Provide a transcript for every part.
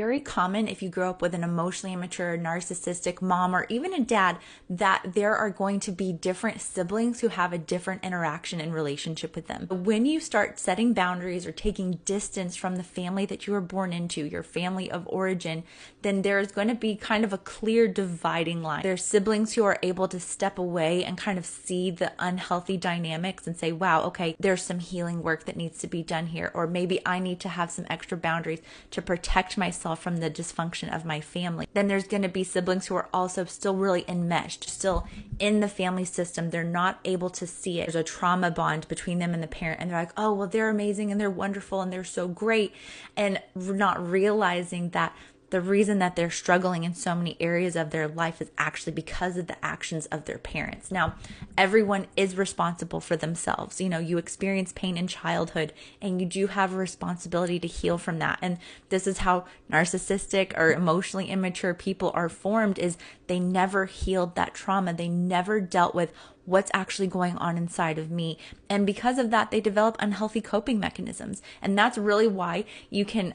Very common if you grow up with an emotionally immature, narcissistic mom or even a dad, that there are going to be different siblings who have a different interaction and relationship with them. When you start setting boundaries or taking distance from the family that you were born into, your family of origin, then there's going to be kind of a clear dividing line. There's siblings who are able to step away and kind of see the unhealthy dynamics and say, wow, okay, there's some healing work that needs to be done here. Or maybe I need to have some extra boundaries to protect myself from the dysfunction of my family. Then there's going to be siblings who are also still really enmeshed, still in the family system. They're not able to see it. There's a trauma bond between them and the parent, and they're like, oh, well, they're amazing and they're wonderful and they're so great, and not realizing that the reason that they're struggling in so many areas of their life is actually because of the actions of their parents. Now, everyone is responsible for themselves. You experience pain in childhood and you do have a responsibility to heal from that. And this is how narcissistic or emotionally immature people are formed, is they never healed that trauma. They never dealt with what's actually going on inside of me. And because of that, they develop unhealthy coping mechanisms. And that's really why you can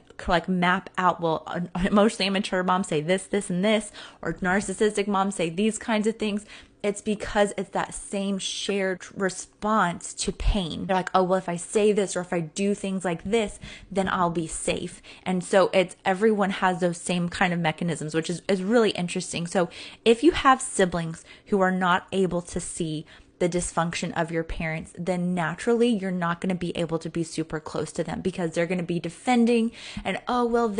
map out, well, emotionally immature moms say this, this, and this, or narcissistic moms say these kinds of things. It's because it's that same shared response to pain. They're like, oh, well, if I say this or if I do things like this, then I'll be safe. And so everyone has those same kind of mechanisms, which is really interesting. So if you have siblings who are not able to see the dysfunction of your parents, then naturally you're not going to be able to be super close to them, because they're going to be defending and, oh, well,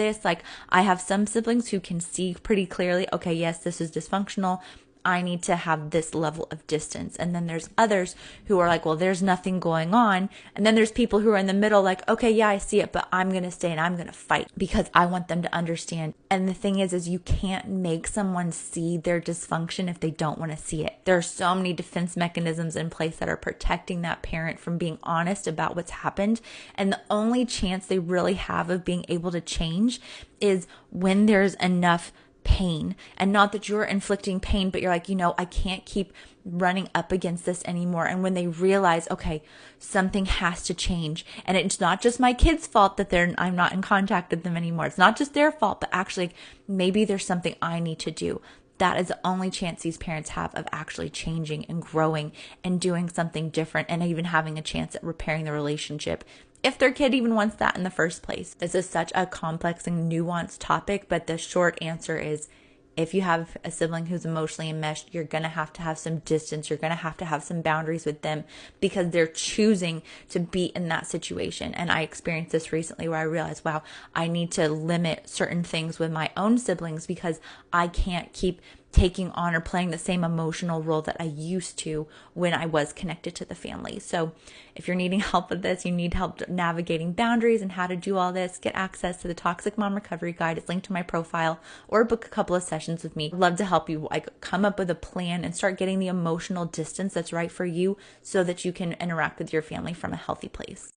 I have some siblings who can see pretty clearly, okay, yes, this is dysfunctional. I need to have this level of distance. And then there's others who are like, well, there's nothing going on. And then there's people who are in the middle like, okay, yeah, I see it, but I'm going to stay and I'm going to fight because I want them to understand. And the thing is you can't make someone see their dysfunction if they don't want to see it. There are so many defense mechanisms in place that are protecting that parent from being honest about what's happened. And the only chance they really have of being able to change is when there's enough pain. And not that you're inflicting pain, but you're like, I can't keep running up against this anymore. And when they realize, okay, something has to change, and it's not just my kid's fault that I'm not in contact with them anymore. It's not just their fault, but actually maybe there's something I need to do. That is the only chance these parents have of actually changing and growing and doing something different, and even having a chance at repairing the relationship, if their kid even wants that in the first place. This is such a complex and nuanced topic, but the short answer is, if you have a sibling who's emotionally enmeshed, you're going to have some distance. You're going to have some boundaries with them, because they're choosing to be in that situation. And I experienced this recently where I realized, wow, I need to limit certain things with my own siblings, because I can't keep taking on or playing the same emotional role that I used to when I was connected to the family. So if you're needing help with this, you need help navigating boundaries and how to do all this, get access to the Toxic Mom Recovery Guide. It's linked to my profile, or book a couple of sessions with me. I'd love to help you come up with a plan and start getting the emotional distance that's right for you, so that you can interact with your family from a healthy place.